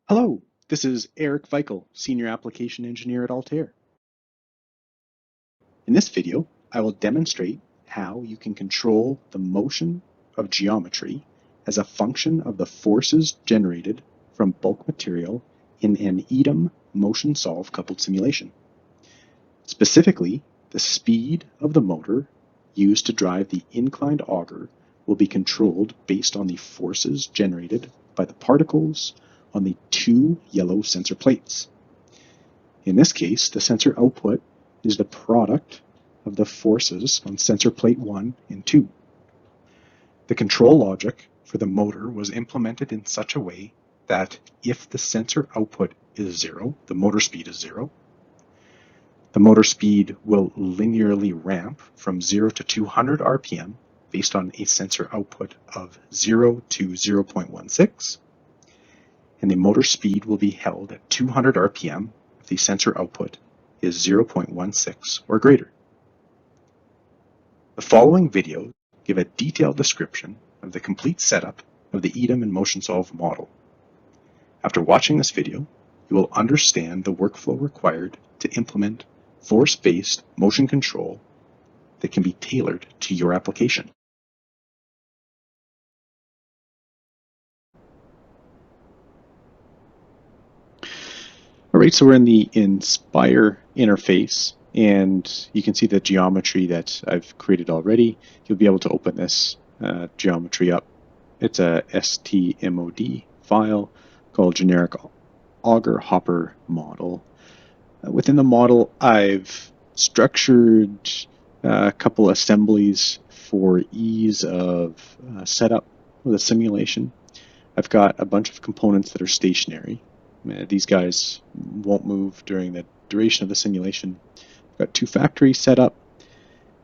Hello, this is Eric Weichel, Senior Application Engineer at Altair. In this video, I will demonstrate how you can control the motion of geometry as a function of the forces generated from bulk material in an EDEM Motion Solve coupled simulation. Specifically, the speed of the motor used to drive the inclined auger will be controlled based on the forces generated by the particles on the two yellow sensor plates. In this case, the sensor output is the product of the forces on sensor plate 1 and 2. The control logic for the motor was implemented in such a way that if the sensor output is 0, the motor speed is 0. The motor speed will linearly ramp from 0 to 200 RPM based on a sensor output of 0 to 0.16. And the motor speed will be held at 200 RPM if the sensor output is 0.16 or greater. The following videos give a detailed description of the complete setup of the EDEM and MotionSolve model. After watching this video, you will understand the workflow required to implement force-based motion control that can be tailored to your application. All right, so we're in the Inspire interface, and you can see the geometry that I've created already. You'll be able to open this geometry up. It's a STMOD file called generic auger hopper model. Within the model, I've structured a couple assemblies for ease of setup with a simulation. I've got a bunch of components that are stationary. These guys won't move during the duration of the simulation. I've got two factories set up,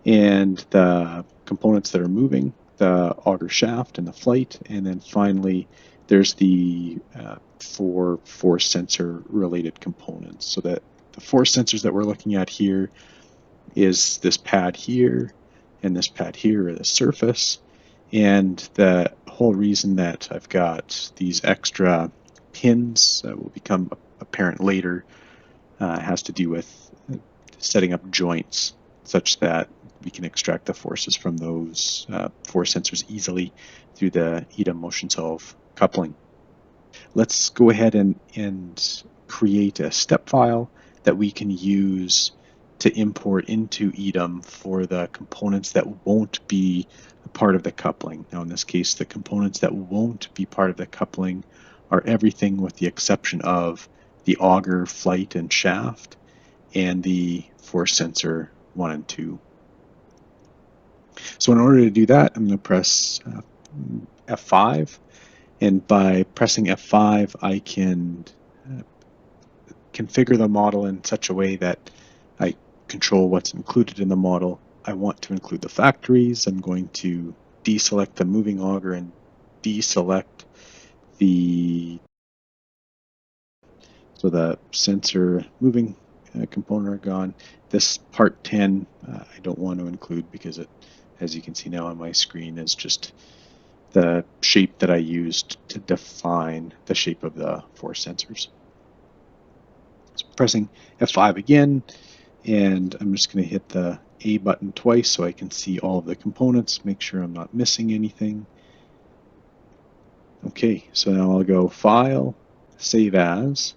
and the components that are moving, the auger shaft and the flight, and then finally there's the four force sensor related components. So that the force sensors that we're looking at here is this pad here and this pad here, or the surface. And the whole reason that I've got these extra pins that will become apparent later has to do with setting up joints such that we can extract the forces from those force sensors easily through the EDEM MotionSolve coupling. Let's go ahead and create a step file that we can use to import into EDEM for the components that won't be a part of the coupling. Now in this case, the components that won't be part of the coupling are everything with the exception of the auger, flight, and shaft, and the force sensor 1 and 2. So in order to do that, I'm going to press F5, and by pressing F5, I can configure the model in such a way that I control what's included in the model. I want to include the factories. I'm going to deselect the moving auger and deselect so the sensor moving component are gone. This part 10 I don't want to include because it, as you can see now on my screen, is just the shape that I used to define the shape of the force sensors. So pressing F5 again, and I'm just going to hit the A button twice so I can see all of the components, make sure I'm not missing anything. Okay, so now I'll go File, Save As,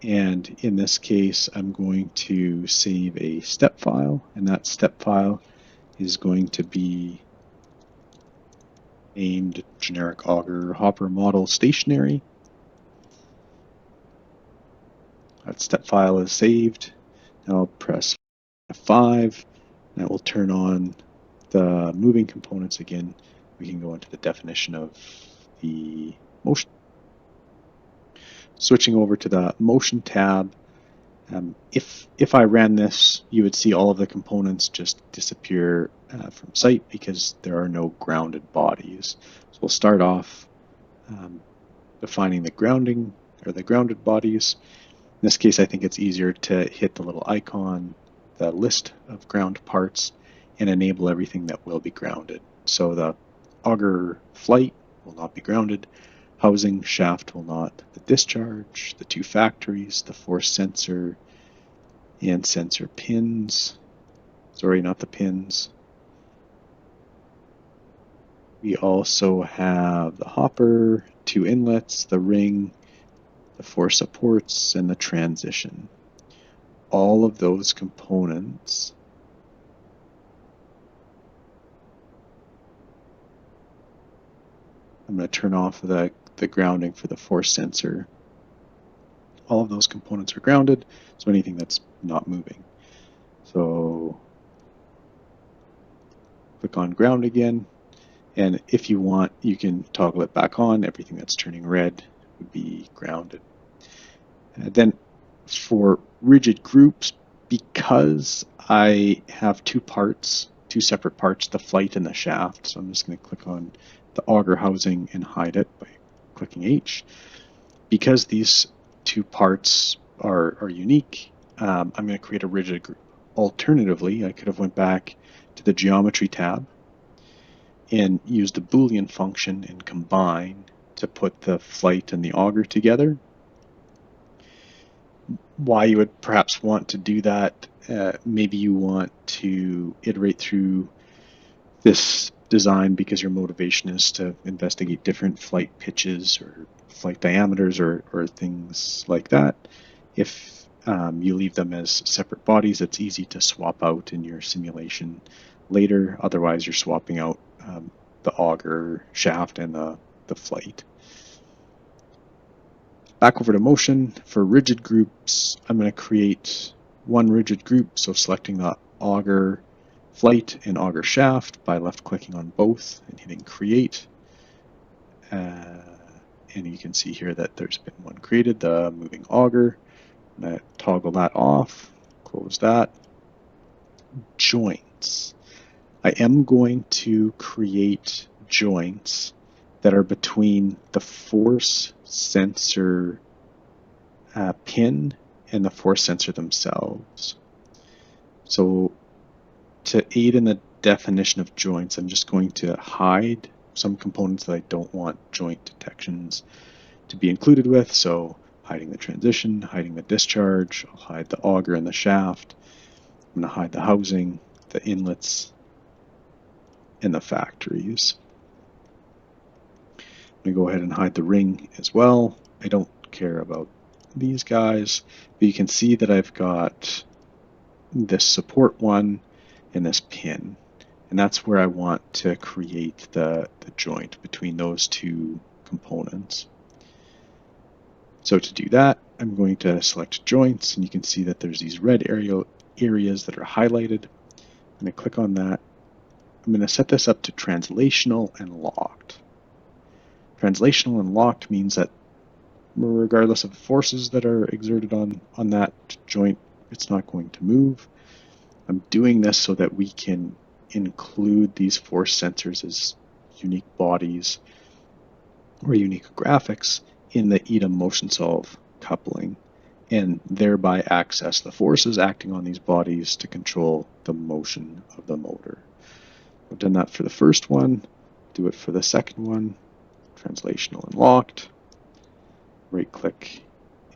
and in this case I'm going to save a step file, and that step file is going to be named generic auger hopper model stationary. That step file is saved. Now I'll press F5, and that will turn on the moving components again. We can go into the definition of the motion. Switching over to the motion tab, if I ran this, you would see all of the components just disappear from sight because there are no grounded bodies. So we'll start off defining the grounding or the grounded bodies. In this case, I think it's easier to hit the little icon, the list of ground parts, and enable everything that will be grounded. So the auger flight will not be grounded. housing shaft will not. The discharge, the two factories, the force sensor and sensor pins. Sorry, not the pins. We also have the hopper, two inlets, the ring, the four supports, and the transition. All of those components I'm going to turn off the grounding for the force sensor. All of those components are grounded, so anything that's not moving. So click on ground again, and if you want, you can toggle it back on. Everything that's turning red would be grounded. Then for rigid groups, because I have two separate parts, the flight and the shaft, so I'm just going to click on the auger housing and hide it by clicking H. Because these two parts are unique, I'm going to create a rigid group. Alternatively, I could have went back to the geometry tab and used the Boolean function and combine to put the flight and the auger together. Why you would perhaps want to do that, maybe you want to iterate through this design because your motivation is to investigate different flight pitches or flight diameters or things like that. If you leave them as separate bodies, it's easy to swap out in your simulation later. Otherwise, you're swapping out the auger shaft and the flight. Back over to motion. For rigid groups, I'm going to create one rigid group, so selecting the auger flight and auger shaft by left clicking on both and hitting create. And you can see here that there's been one created, the moving auger. I'm going to toggle that off, close that. Joints. I am going to create joints that are between the force sensor pin and the force sensor themselves. So to aid in the definition of joints, I'm just going to hide some components that I don't want joint detections to be included with. So hiding the transition, hiding the discharge, I'll hide the auger and the shaft. I'm going to hide the housing, the inlets, and the factories. I'm going to go ahead and hide the ring as well. I don't care about these guys, but you can see that I've got this support one and this pin, and that's where I want to create the joint between those two components. So to do that, I'm going to select joints, and you can see that there's these red areas that are highlighted. I'm going to click on that. I'm going to set this up to translational and locked. Translational and locked means that regardless of the forces that are exerted on that joint, it's not going to move. I'm doing this so that we can include these force sensors as unique bodies or unique graphics in the EDEM MotionSolve coupling, and thereby access the forces acting on these bodies to control the motion of the motor. I've done that for the first one. Do it for the second one. Translational and locked. Right click,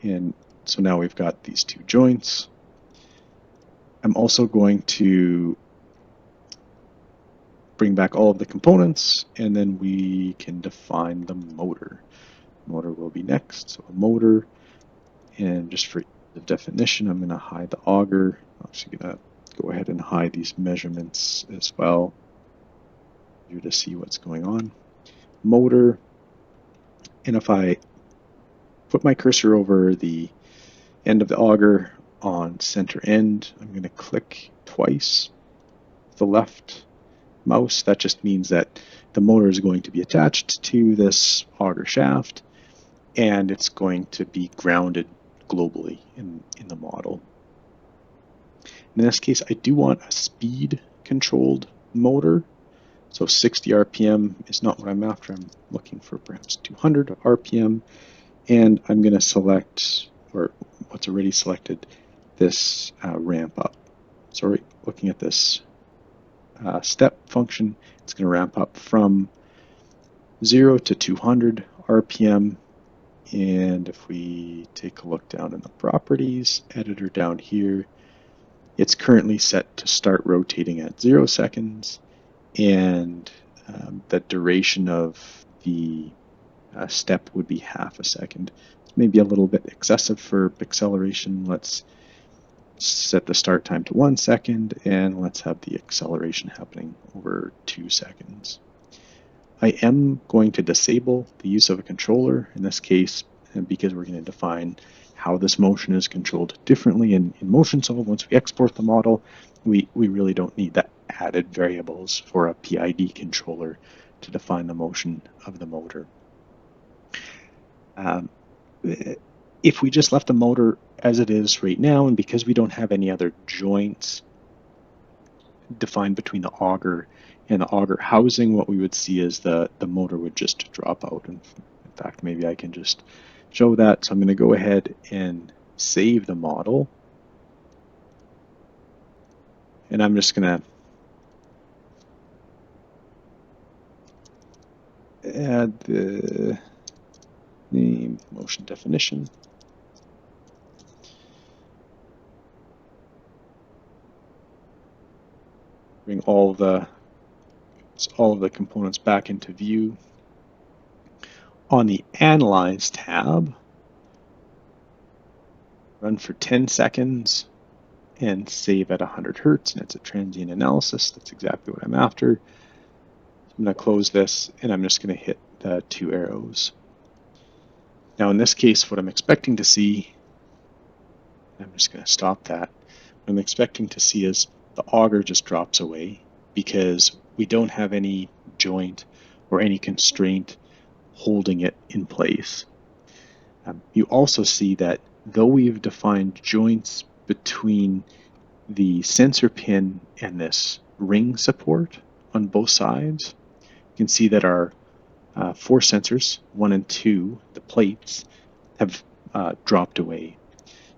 and so now we've got these two joints. I'm also going to bring back all of the components, and then we can define the motor. Motor will be next, so a motor, and just for the definition, I'm going to hide the auger. I'm actually going to go ahead and hide these measurements as well, here to see what's going on. Motor, and if I put my cursor over the end of the auger on center end, I'm going to click twice with the left mouse. That just means that the motor is going to be attached to this auger shaft, and it's going to be grounded globally in the model. In this case, I do want a speed controlled motor. So 60 RPM is not what I'm after. I'm looking for perhaps 200 RPM. And I'm going to select, or what's already selected, this ramp up. So looking at this step function, it's going to ramp up from 0 to 200 RPM, and if we take a look down in the properties editor down here, it's currently set to start rotating at 0 seconds, and the duration of the step would be half a second. It's maybe a little bit excessive for acceleration. Let's set the start time to 1 second, and let's have the acceleration happening over 2 seconds. I am going to disable the use of a controller in this case, because we're going to define how this motion is controlled differently in MotionSolve. Once we export the model, we really don't need the added variables for a PID controller to define the motion of the motor. If we just left the motor as it is right now, and because we don't have any other joints defined between the auger and the auger housing, what we would see is the motor would just drop out. In fact, maybe I can just show that. So I'm going to go ahead and save the model. And I'm just going to add the name, motion definition. Bring all of the components back into view. On the Analyze tab, run for 10 seconds and save at 100 Hertz, and it's a transient analysis. That's exactly what I'm after. So I'm going to close this, and I'm just going to hit the 2 arrows. Now in this case, what I'm expecting to see, I'm just going to stop that. What I'm expecting to see is the auger just drops away because we don't have any joint or any constraint holding it in place. You also see that though we've defined joints between the sensor pin and this ring support on both sides, you can see that our 4 sensors, 1 and 2, the plates, have dropped away.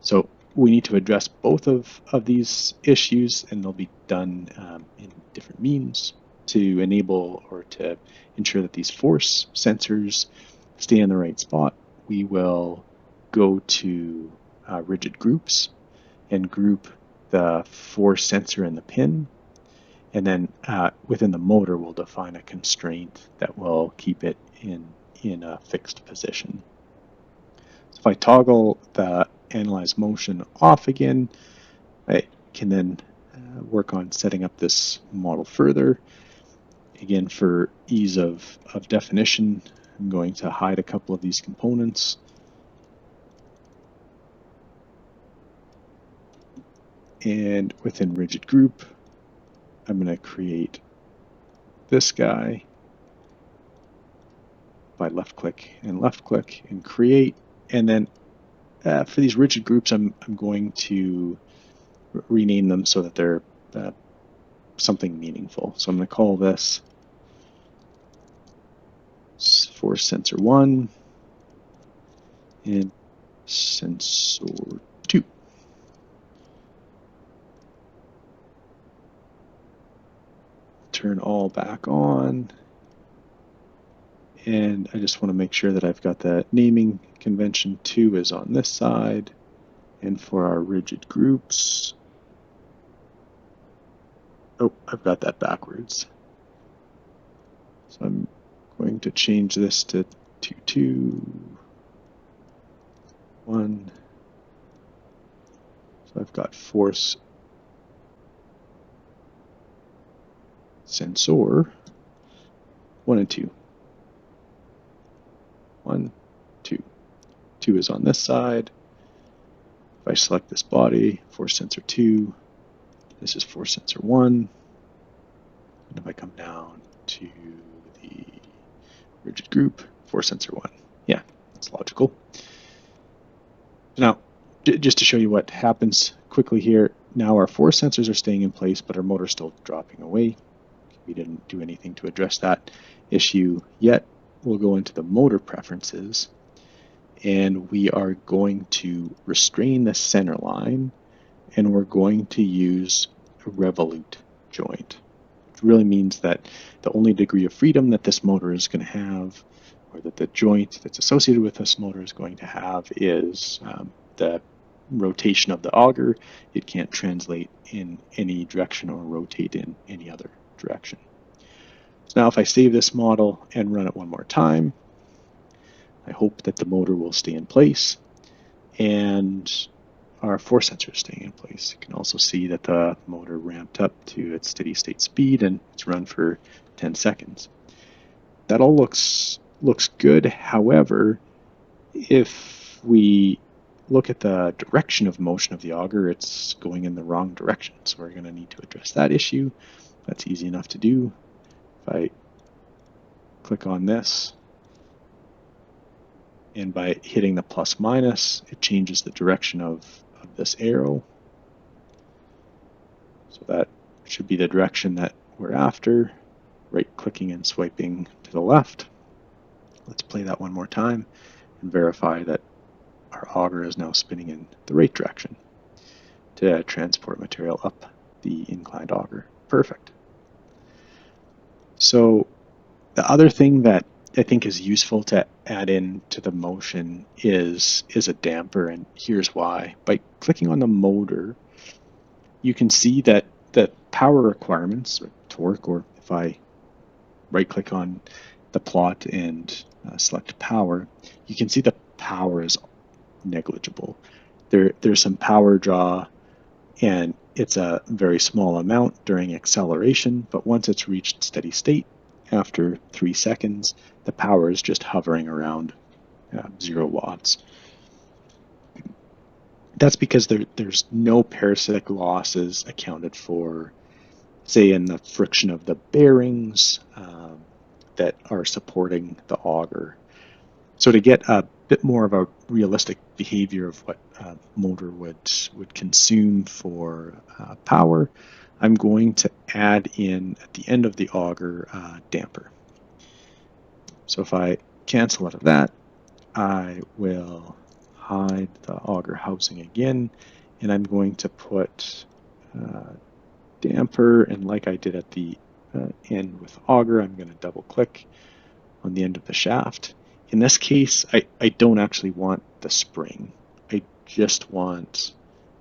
So we need to address both of these issues, and they'll be done in different means to enable or to ensure that these force sensors stay in the right spot. We will go to rigid groups and group the force sensor and the pin, and then within the motor we'll define a constraint that will keep it in a fixed position. So if I toggle the Analyze Motion off again, I can then work on setting up this model further. Again, for ease of definition, I'm going to hide a couple of these components. And within rigid group, I'm going to create this guy by left click and create. And then for these rigid groups, I'm going to rename them so that they're something meaningful. So I'm going to call this force sensor 1 and sensor 2. Turn all back on, and I just want to make sure that I've got the naming convention. 2 is on this side, and for our rigid groups, oh, I've got that backwards. So I'm going to change this to 2, 2, 1. So I've got force sensor 1 and 2. 1, 2. 2 is on this side. If I select this body, force sensor 2, this is force sensor 1. And if I come down to the rigid group, force sensor 1. Yeah, that's logical. Now, just to show you what happens quickly here, now our force sensors are staying in place, but our motor's still dropping away. We didn't do anything to address that issue yet. We'll go into the motor preferences, and we are going to restrain the center line, and we're going to use a revolute joint, which really means that the only degree of freedom that this motor is going to have or that the joint that's associated with this motor is going to have is the rotation of the auger. It can't translate in any direction or rotate in any other direction. So now if I save this model and run it one more time, I hope that the motor will stay in place and our force sensor is staying in place. You can also see that the motor ramped up to its steady state speed and it's run for 10 seconds. That all looks good. However, if we look at the direction of motion of the auger, it's going in the wrong direction. So we're going to need to address that issue. That's easy enough to do. If I click on this, and by hitting the plus minus, it changes the direction of this arrow. So that should be the direction that we're after. Right-clicking and swiping to the left. Let's play that one more time and verify that our auger is now spinning in the right direction to transport material up the inclined auger. Perfect. So the other thing that I think is useful to add in to the motion is a damper, and here's why. By clicking on the motor, you can see that the power requirements, or torque, or if I right-click on the plot and select power, you can see the power is negligible. There's some power draw, and it's a very small amount during acceleration, but once it's reached steady state, after 3 seconds, the power is just hovering around 0 watts. That's because there's no parasitic losses accounted for, say, in the friction of the bearings that are supporting the auger. So to get a bit more of a realistic behavior of what a motor would consume for power, I'm going to add in at the end of the auger damper. So if I cancel out of that, I will hide the auger housing again, and I'm going to put damper, and like I did at the end with auger, I'm going to double click on the end of the shaft. In this case, I don't actually want the spring. I just want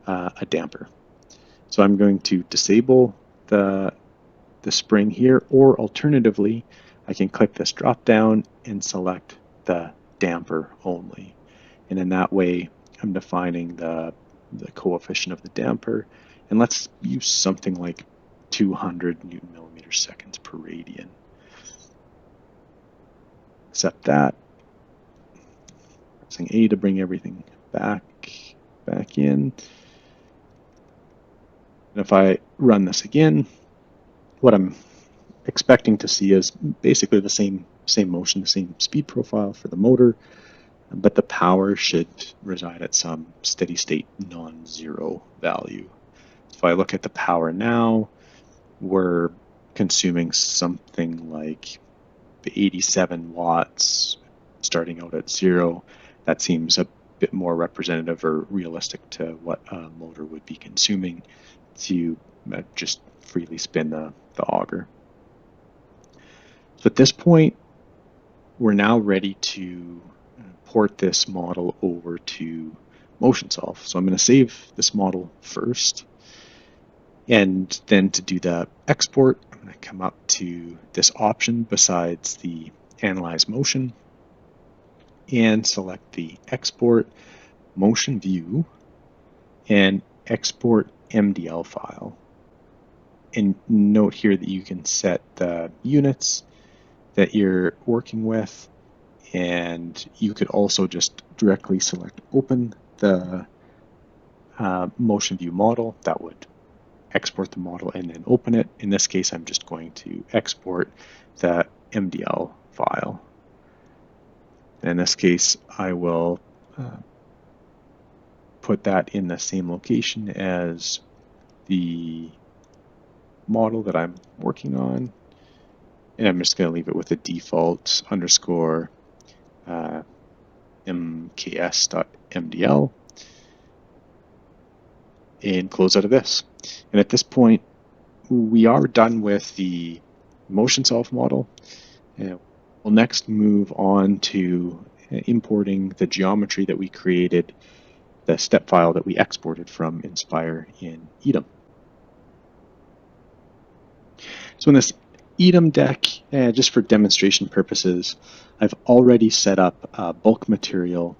a damper. So I'm going to disable the spring here, or alternatively, I can click this drop down and select the damper only. And in that way, I'm defining the coefficient of the damper. And let's use something like 200 Newton millimeters seconds per radian. Set that. Pressing A to bring everything back in. And if I run this again, what I'm expecting to see is basically the same motion, the same speed profile for the motor, but the power should reside at some steady state non-zero value. If I look at the power now, we're consuming something like 87 watts starting out at 0. That seems a bit more representative or realistic to what a motor would be consuming to just freely spin the auger. So at this point, we're now ready to port this model over to MotionSolve. So I'm going to save this model first, and then to do the export, I'm going to come up to this option besides the Analyze Motion and select the Export Motion View and Export MDL File. And note here that you can set the units that you're working with, and you could also just directly select Open the Motion View model. That would export the model and then open it. In this case, I'm just going to export the MDL file. In this case, I will put that in the same location as the model that I'm working on, and I'm just going to leave it with a default underscore mks.mdl and close out of this. And at this point, we are done with the MotionSolve model. We'll next move on to importing the geometry that we created, the step file that we exported from Inspire in EDEM. So in this EDEM deck, just for demonstration purposes, I've already set up bulk material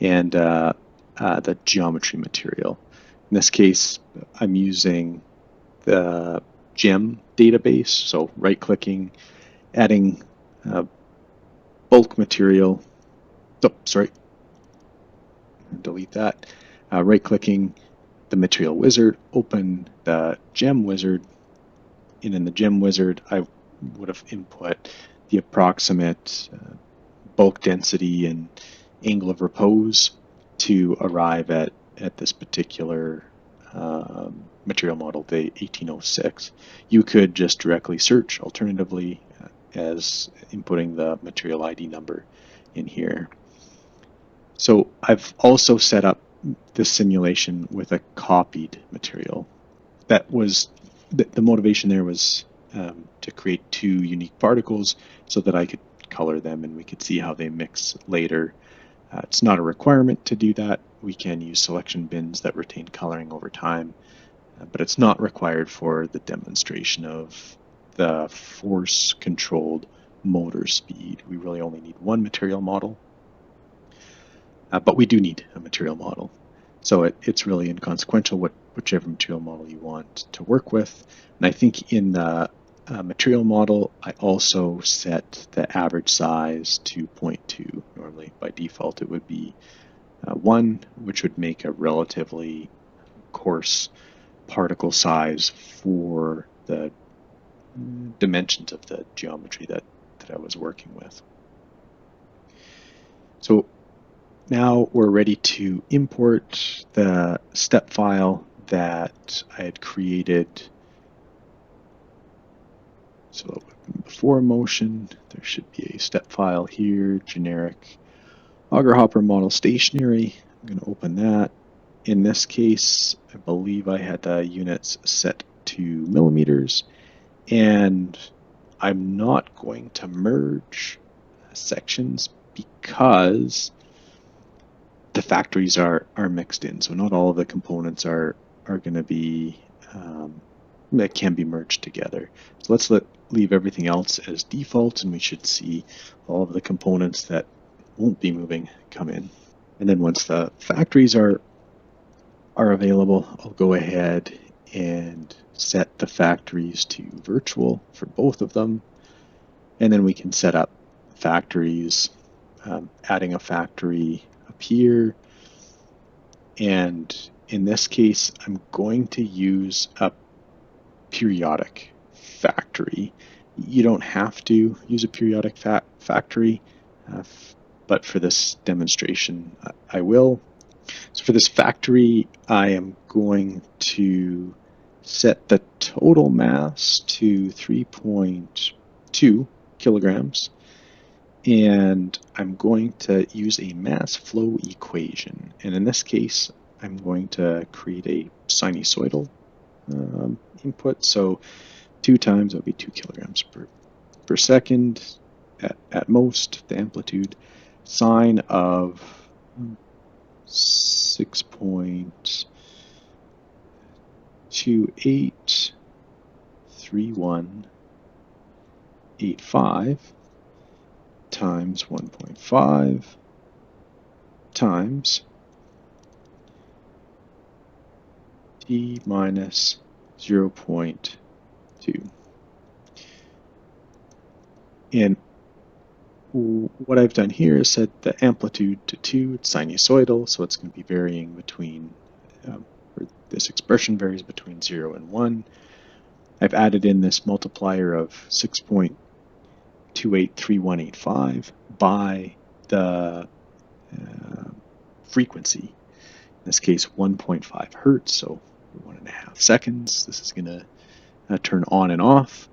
and the geometry material. In this case, I'm using the GEM database, so right-clicking, adding bulk material. Oh, sorry, delete that. Right-clicking the material wizard, open the GEM wizard, and in the GEM wizard, I would have input the approximate bulk density and angle of repose to arrive at this particular material model, the 1806. You could just directly search, alternatively, as inputting the material ID number in here. So I've also set up this simulation with a copied material. That was the motivation there was to create two unique particles so that I could color them and we could see how they mix later. It's not a requirement to do that. We can use selection bins that retain coloring over time, but it's not required for the demonstration of the force-controlled motor speed. We really only need one material model, but we do need a material model. So it's really inconsequential whichever material model you want to work with. And I think in the material model, I also set the average size to 0.2. Normally, by default, it would be 1, which would make a relatively coarse particle size for the dimensions of the geometry that I was working with. So now we're ready to import the step file that I had created. So before motion, there should be a step file here, generic auger hopper model stationary. I'm going to open that. In this case, I believe I had the units set to millimeters, and I'm not going to merge sections because the factories are mixed in, so not all of the components are going to be that can be merged together. So let's leave everything else as default, and we should see all of the components that won't be moving come in. And then once the factories are available, I'll go ahead and set the factories to virtual for both of them, and then we can set up factories, adding a factory up here. And in this case, I'm going to use a periodic factory. You don't have to use a periodic factory, but for this demonstration, I will. So for this factory, I am going to set the total mass to 3.2 kilograms, and I'm going to use a mass flow equation. And in this case, I'm going to create a sinusoidal input. So 2 times, that would be 2 kilograms per second at most, the amplitude. Sine of 6.283185 times 1.5 times t minus 0.2. And what I've done here is set the amplitude to 2. It's sinusoidal, so it's going to be varying between, this expression varies between 0 and 1. I've added in this multiplier of 6.283185 by the frequency. In this case, 1.5 hertz, so 1.5 seconds. This is going to turn on and off.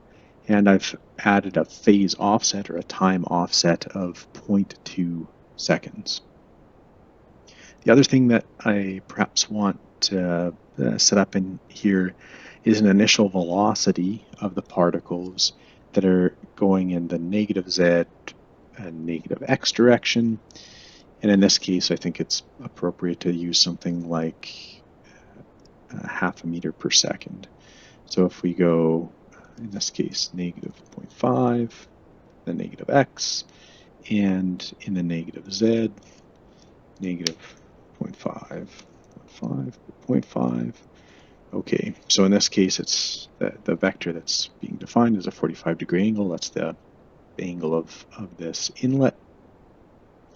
And I've added a phase offset or a time offset of 0.2 seconds. The other thing that I perhaps want to set up in here is an initial velocity of the particles that are going in the negative z and negative x direction. And in this case, I think it's appropriate to use something like half a meter per second. So if we go, in this case, negative 0.5, the negative x, and in the negative z, negative 0.5, 0.5. Okay, so in this case, it's the vector that's being defined as a 45-degree angle. That's the angle of this inlet.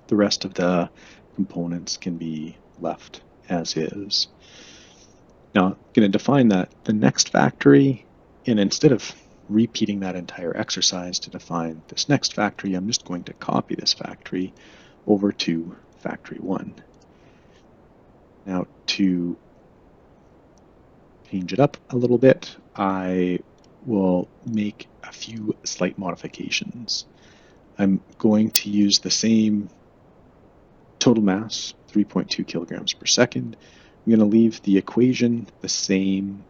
The rest of the components can be left as is. Now, I'm going to define the next factory, and instead of repeating that entire exercise to define this next factory, I'm just going to copy this factory over to factory 1. Now, to change it up a little bit, I will make a few slight modifications. I'm going to use the same total mass, 3.2 kilograms per second. I'm going to leave the equation the same,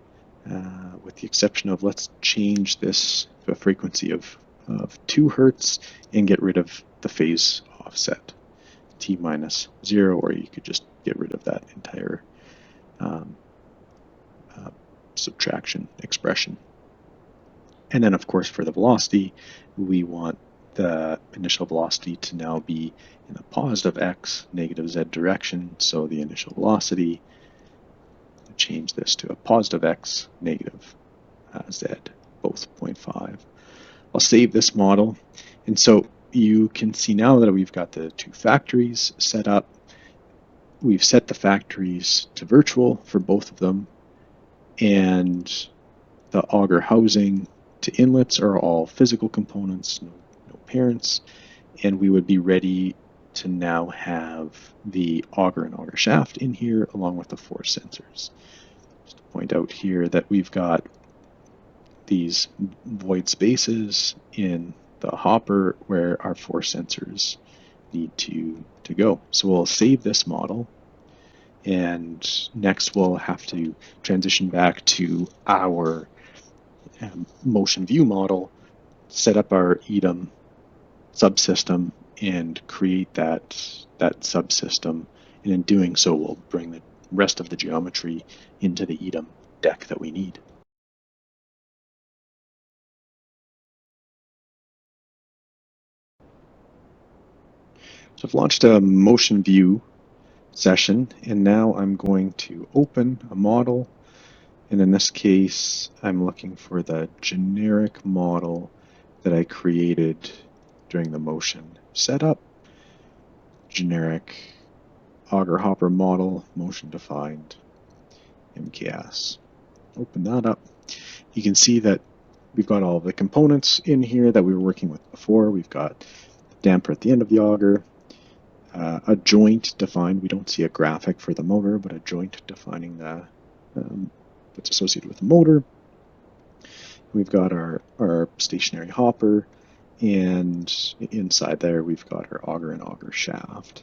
with the exception of let's change this to a frequency of 2 hertz and get rid of the phase offset, t minus 0, or you could just get rid of that entire subtraction expression. And then, of course, for the velocity, we want the initial velocity to now be in a positive x, negative z direction. So the initial velocity, change this to a positive x, negative z, both 0.5. I'll save this model. And so you can see now that we've got the 2 factories set up. We've set the factories to virtual for both of them. And the auger housing to inlets are all physical components, no parents, and we would be ready to now have the auger and auger shaft in here along with the force sensors. Just to point out here that we've got these void spaces in the hopper where our force sensors need to go. So we'll save this model, and next we'll have to transition back to our motion view model, set up our EDEM subsystem, and create that subsystem. And in doing so, we'll bring the rest of the geometry into the EDEM deck that we need. So I've launched a motion view session, and now I'm going to open a model. And in this case, I'm looking for the generic model that I created during the motion setup. Generic auger hopper model, motion defined, MKS. Open that up. You can see that we've got all the components in here that we were working with before. We've got the damper at the end of the auger, a joint defined. We don't see a graphic for the motor, but a joint defining the that's associated with the motor. We've got our stationary hopper, and inside there we've got our auger and auger shaft.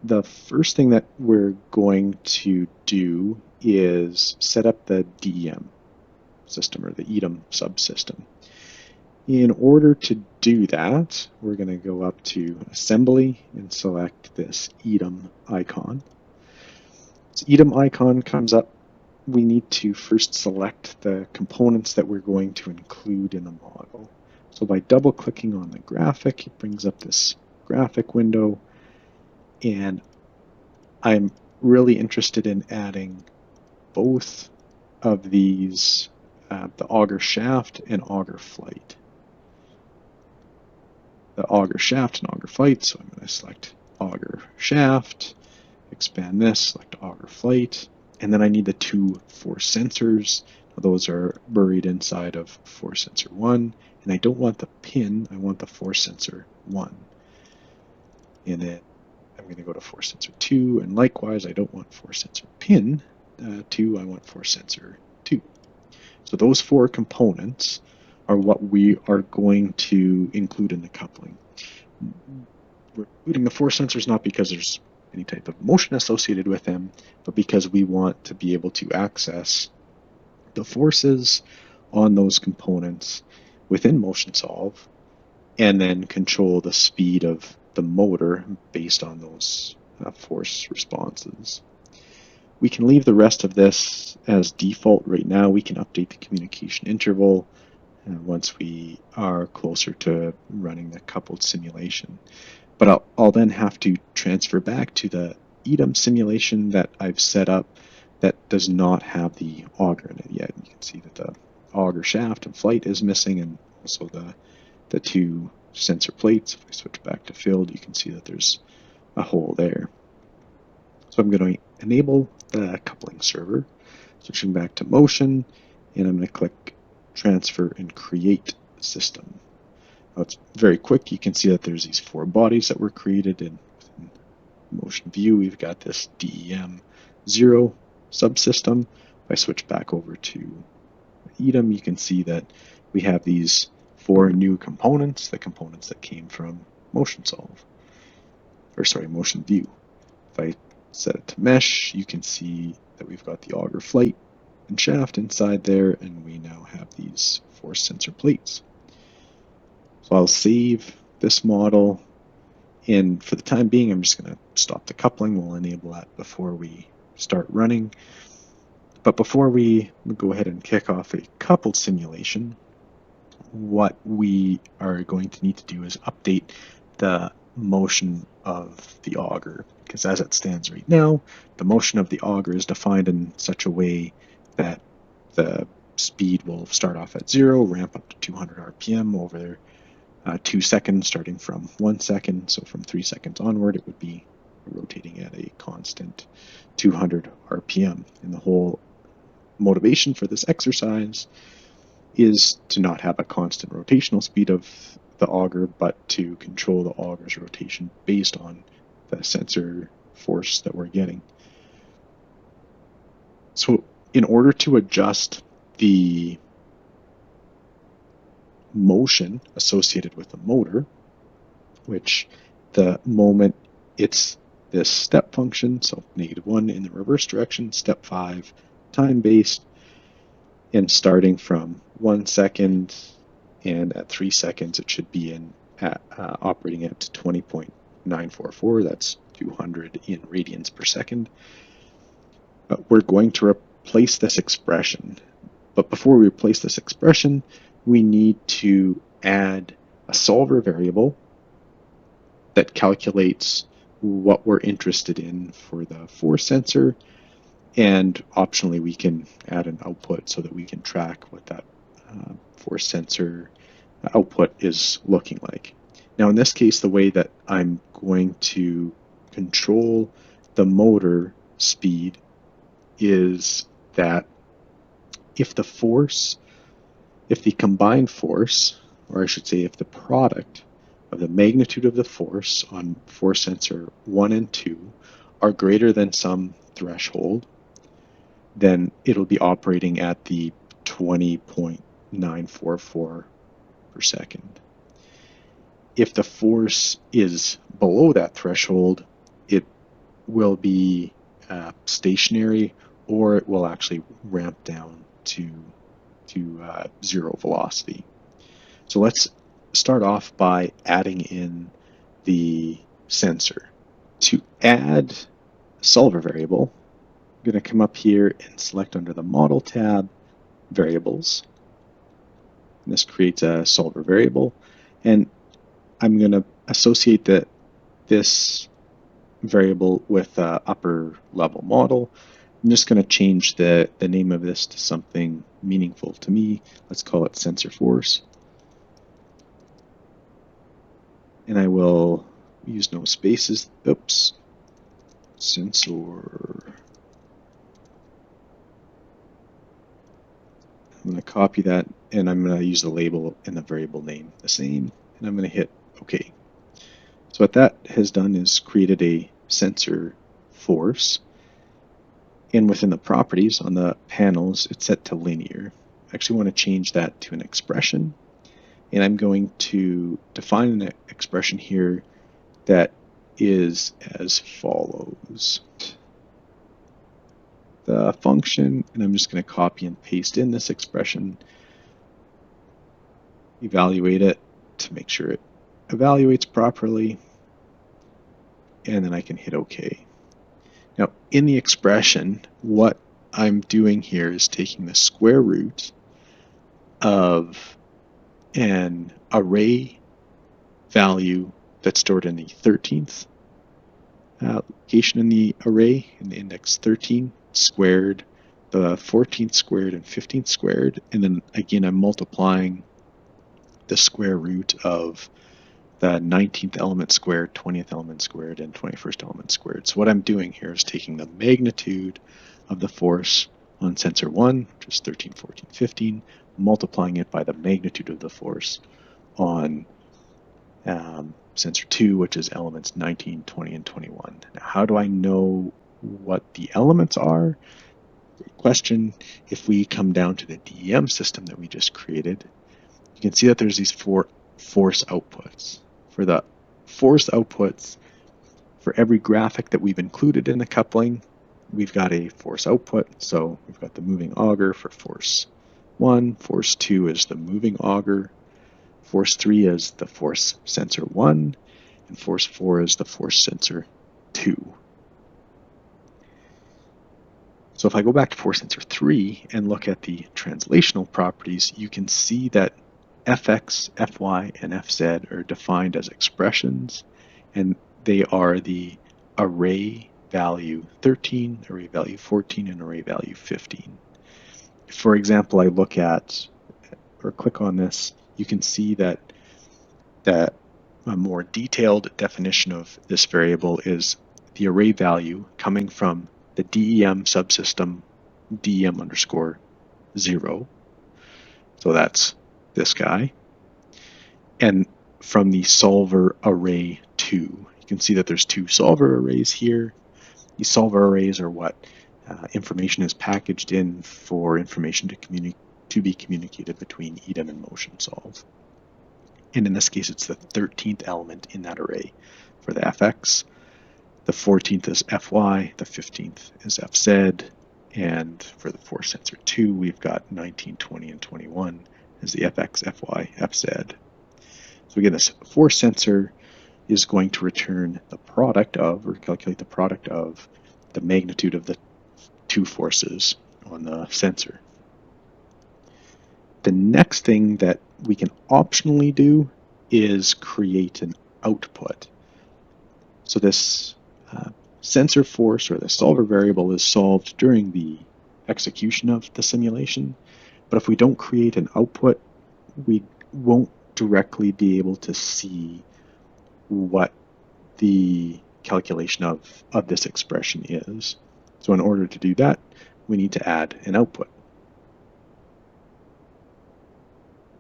The first thing that we're going to do is set up the DEM system, or the EDEM subsystem. In order to do that, we're going to go up to Assembly and select this EDEM icon. This EDEM icon comes up. We need to first select the components that we're going to include in the model. So by double-clicking on the graphic, it brings up this graphic window, and I'm really interested in adding both of these, the auger shaft and auger flight. The auger shaft and auger flight, so I'm going to select auger shaft, expand this, select auger flight, and then I need the 2 force sensors. Those are buried inside of force sensor 1, and I don't want the pin, I want the force sensor 1. And then I'm going to go to force sensor 2, and likewise I don't want force sensor pin 2, I want force sensor 2. So those 4 components are what we are going to include in the coupling. We're including the force sensors not because there's any type of motion associated with them, but because we want to be able to access the forces on those components within MotionSolve and then control the speed of the motor based on those force responses. We can leave the rest of this as default right now. We can update the communication interval once we are closer to running the coupled simulation. But I'll then have to transfer back to the EDEM simulation that I've set up that does not have the auger in it yet. You can see that the auger shaft and flight is missing, and also the two sensor plates. If I switch back to filled, you can see that there's a hole there. So I'm going to enable the coupling server, switching back to motion, and I'm going to click transfer and create system. Now it's very quick. You can see that there's these 4 bodies that were created, and within motion view we've got this DEM 0 subsystem. If I switch back over to EDEM, you can see that we have these 4 new components, the components that came from MotionSolve, or sorry, Motion View. If I set it to mesh, you can see that we've got the auger flight and shaft inside there, and we now have these force sensor plates. So I'll save this model, and for the time being I'm just going to stop the coupling. We'll enable that before we start running. But before we go ahead and kick off a coupled simulation, what we are going to need to do is update the motion of the auger, because as it stands right now, the motion of the auger is defined in such a way that the speed will start off at 0, ramp up to 200 RPM over 2 seconds, starting from 1 second. So from 3 seconds onward, it would be rotating at a constant 200 RPM. And the whole motivation for this exercise is to not have a constant rotational speed of the auger, but to control the auger's rotation based on the sensor force that we're getting. So in order to adjust the motion associated with the motor, which the moment it's this step function, so -1 in the reverse direction, step 5 time-based, and starting from 1 second, and at 3 seconds it should be operating at 20.944. That's 200 in radians per second. We're going to replace this expression. But before we replace this expression, we need to add a solver variable that calculates what we're interested in for the force sensor, and optionally we can add an output so that we can track what that force sensor output is looking like. Now in this case, the way that I'm going to control the motor speed is that if the combined force, or I should say if the product of the magnitude of the force on force sensor 1 and 2 are greater than some threshold, then it'll be operating at the 20.944 per second. If the force is below that threshold, it will be stationary, or it will actually ramp down to 0 velocity. So let's start off by adding in the sensor. To add a solver variable, I'm going to come up here and select under the Model tab, Variables. And this creates a solver variable, and I'm going to associate this variable with an upper level model. I'm just going to change the name of this to something meaningful to me. Let's call it sensor force. And I will use no spaces. Oops. Sensor. I'm going to copy that, and I'm going to use the label and the variable name the same, and I'm going to hit OK. So what that has done is created a sensor force, and within the properties on the panels, it's set to linear. I actually want to change that to an expression, and I'm going to define an expression here that is as follows. The function, and I'm just going to copy and paste in this expression, evaluate it, to make sure it evaluates properly, and then I can hit OK. Now, in the expression, what I'm doing here is taking the square root of an array value that's stored in the 13th location in the array, in the index 13 squared, the 14th squared, and 15th squared, and then again I'm multiplying the square root of the 19th element squared, 20th element squared, and 21st element squared. So what I'm doing here is taking the magnitude of the force on sensor 1, which is 13, 14, 15, multiplying it by the magnitude of the force on sensor 2, which is elements 19, 20, and 21. Now, how do I know what the elements are? Great question. If we come down to the DEM system that we just created, you can see that there's these 4 force outputs. For the force outputs, for every graphic that we've included in the coupling, we've got a force output. So we've got the moving auger for force 1, force 2 is the moving auger, force 3 is the force sensor 1, and force 4 is the force sensor 2. So if I go back to force sensor 3 and look at the translational properties, you can see that Fx, Fy, and Fz are defined as expressions, and they are the array value 13, array value 14, and array value 15. For example, I look at, or click on this, you can see that a more detailed definition of this variable is the array value coming from the DEM subsystem DEM underscore 0. So that's this guy. And from the solver array 2. You can see that there's 2 solver arrays here. These solver arrays are what information is packaged in for information to be communicated between EDEM and MotionSolve. And in this case, it's the 13th element in that array for the Fx. The 14th is Fy, the 15th is Fz, and for the force sensor 2, we've got 19, 20, and 21 as the Fx, Fy, Fz. So again, this force sensor is going to return the product of, or calculate the product of, the magnitude of the 2 forces on the sensor. The next thing that we can optionally do is create an output. So this sensor force, or the solver variable, is solved during the execution of the simulation. But if we don't create an output, we won't directly be able to see what the calculation of this expression is. So in order to do that, we need to add an output.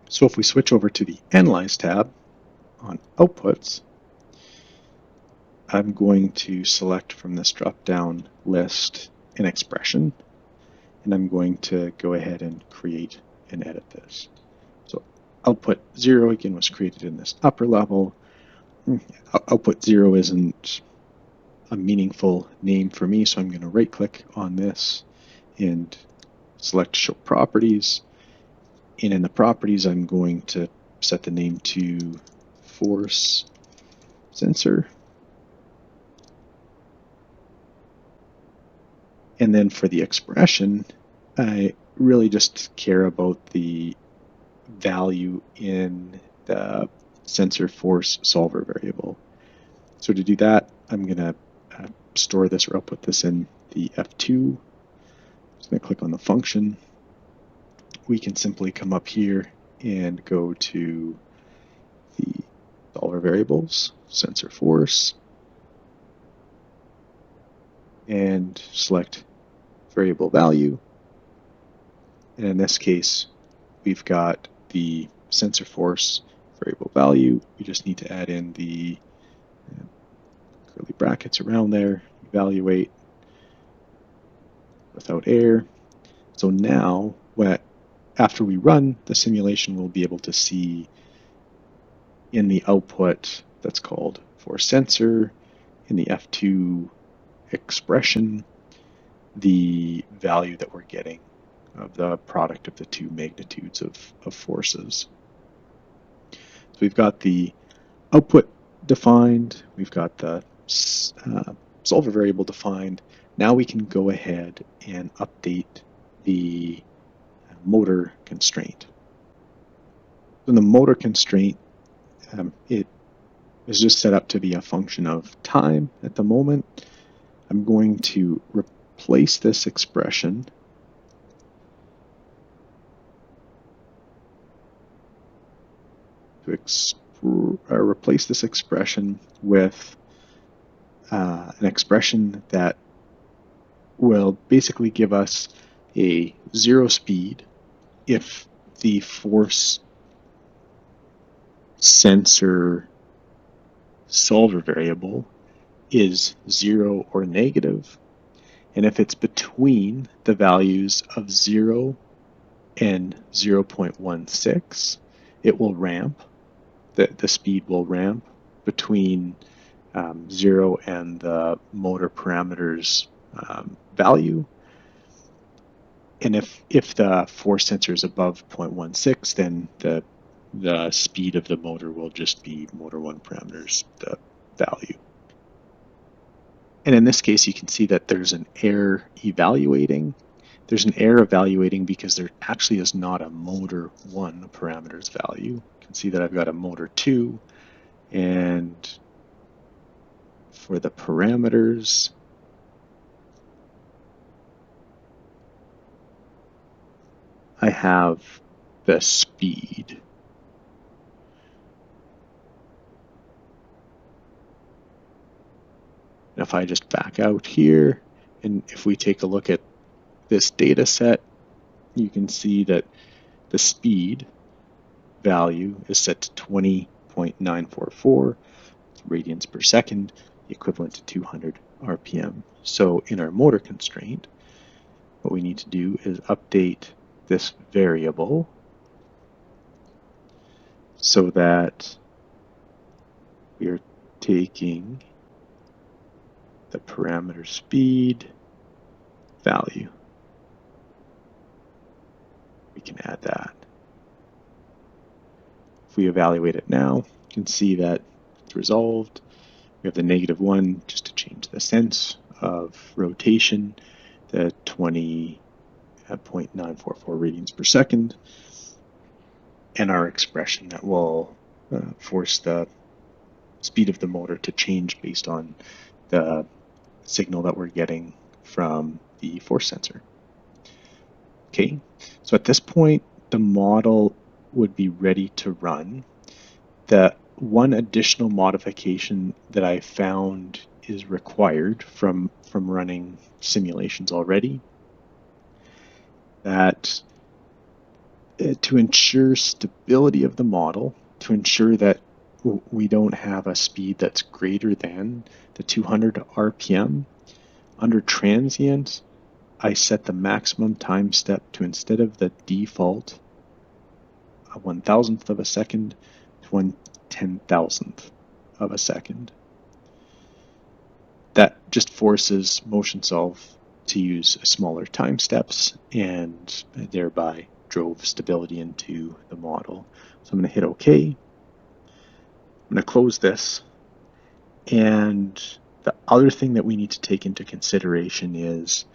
So if we switch over to the Analyze tab on Outputs, I'm going to select from this drop-down list an expression, and I'm going to go ahead and create and edit this. So output 0 again was created in this upper level. Output 0 isn't a meaningful name for me, so I'm going to right-click on this and select Show Properties. And in the properties, I'm going to set the name to Force Sensor. And then for the expression, I really just care about the value in the sensor force solver variable. So to do that, I'm going to store this, or output this in the F2. I'm just going to click on the function. We can simply come up here and go to the solver variables, sensor force, and select variable value. And in this case, we've got the sensor force variable value. We just need to add in the curly brackets around there, evaluate without error. So now, after we run the simulation, we'll be able to see in the output that's called force sensor, in the F2 expression, the value that we're getting of the product of the 2 magnitudes of forces. So we've got the output defined, we've got the solver variable defined. Now we can go ahead and update the motor constraint. In the motor constraint, it is just set up to be a function of time at the moment. I'm going to replace this expression replace this expression with an expression that will basically give us a 0 speed if the force sensor solver variable is 0 or negative, and if it's between the values of 0 and 0.16, it will ramp. The speed will ramp between 0 and the motor parameters value. And if the force sensor is above 0.16, then the speed of the motor will just be motor 1 parameters, the value. And in this case, you can see that there's an error evaluating. There's an error evaluating because there actually is not a motor 1 parameters value. You can see that I've got a motor 2, and for the parameters, I have the speed. And if I just back out here, and if we take a look at this data set, you can see that the speed value is set to 20.944 radians per second, equivalent to 200 RPM. So in our motor constraint, what we need to do is update this variable so that we are taking the parameter speed value. We can add that. If we evaluate it now, you can see that it's resolved. We have the -1 just to change the sense of rotation, the 20.944 radians per second, and our expression that will force the speed of the motor to change based on the signal that we're getting from the force sensor. Okay, so at this point, the model would be ready to run. The one additional modification that I found is required from running simulations already, that to ensure stability of the model, to ensure that we don't have a speed that's greater than the 200 RPM, under transient, I set the maximum time step to, instead of the default 1,000th of a second, to 1/10,000th of a second. That just forces MotionSolve to use smaller time steps, and thereby drove stability into the model. So I'm going to hit OK. I'm going to close this. And the other thing that we need to take into consideration is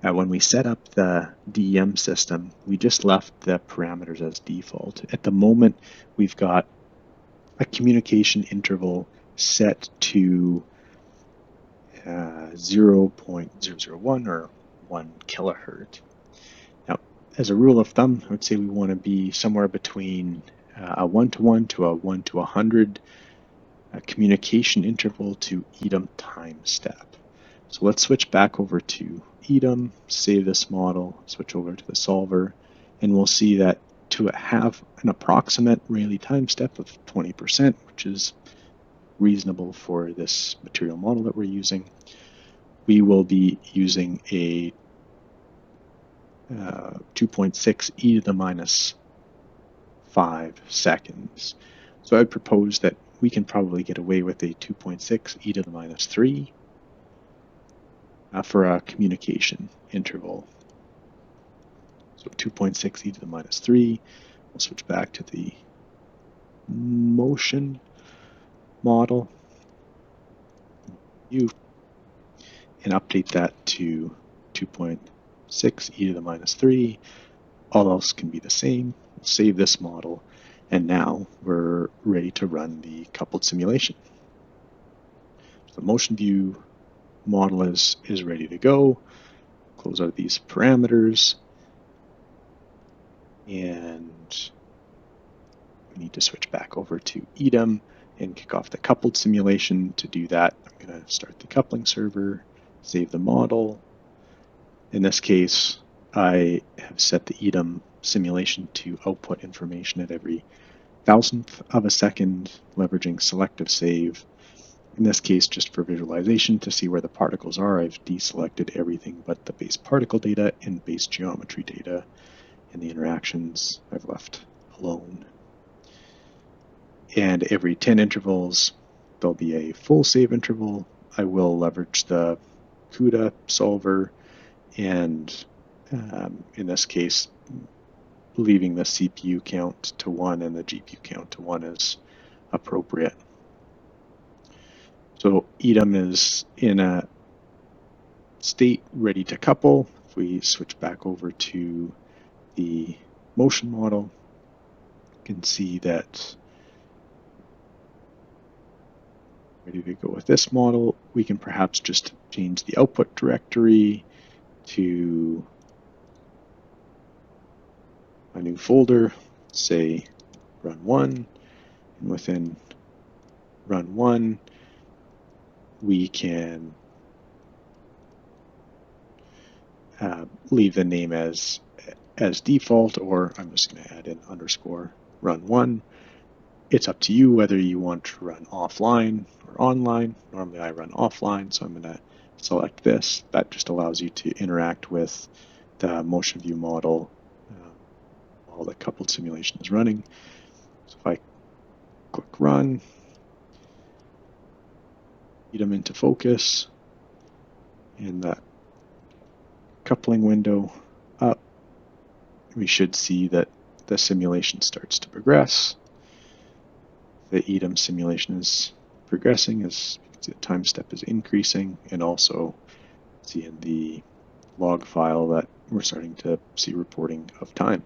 when we set up the DEM system, we just left the parameters as default. At the moment, we've got a communication interval set to 0.001 or 1 kilohertz. Now, as a rule of thumb, I would say we want to be somewhere between a 1-to-1 to a 1-to-100 communication interval to EDEM time step. So let's switch back over to EDEM, save this model, switch over to the solver, and we'll see that to have an approximate Rayleigh time step of 20%, which is reasonable for this material model that we're using, we will be using a 2.6 e to the -5 seconds. So I'd propose that we can probably get away with a 2.6 e to the -3 for a communication interval. So 2.6 e to the -3. We'll switch back to the motion model view and update that to 2.6 e to the minus 3. All else can be the same. We'll save this model, and now we're ready to run the coupled simulation. So the motion view model is ready to go. Close out these parameters, and we need to switch back over to EDEM and kick off the coupled simulation. To do that, I'm going to start the coupling server, save the model. In this case, I have set the EDEM simulation to output information at every 1,000th of a second, leveraging selective save. In this case, just for visualization to see where the particles are, I've deselected everything but the base particle data and base geometry data, and the interactions I've left alone. And every 10 intervals, there'll be a full save interval. I will leverage the CUDA solver, and in this case, leaving the CPU count to 1 and the GPU count to 1 is appropriate. So EDEM is in a state ready to couple. If we switch back over to the motion model, you can see that ready to go with this model. We can perhaps just change the output directory to a new folder, say run 1, and within run 1 we can leave the name as default, or I'm just going to add in underscore run 1. It's up to you whether you want to run offline or online. Normally I run offline, so I'm going to select this. That just allows you to interact with the motion view model while the coupled simulation is running. So if I click run, lead them into focus, and that coupling window up, we should see that the simulation starts to progress. The EDEM simulation is progressing as the time step is increasing, and also see in the log file that we're starting to see reporting of time.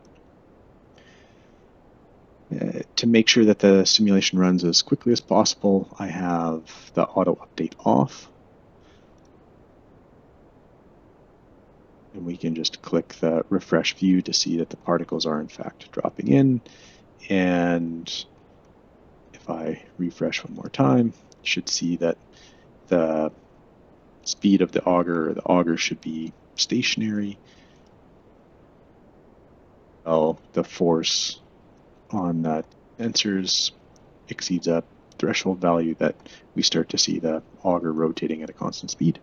To make sure that the simulation runs as quickly as possible, I have the auto update off. And we can just click the refresh view to see that the particles are in fact dropping in. And if I refresh one more time, you should see that the speed of the auger should be stationary. Well, the force on that sensors exceeds a threshold value that we start to see the auger rotating at a constant speed.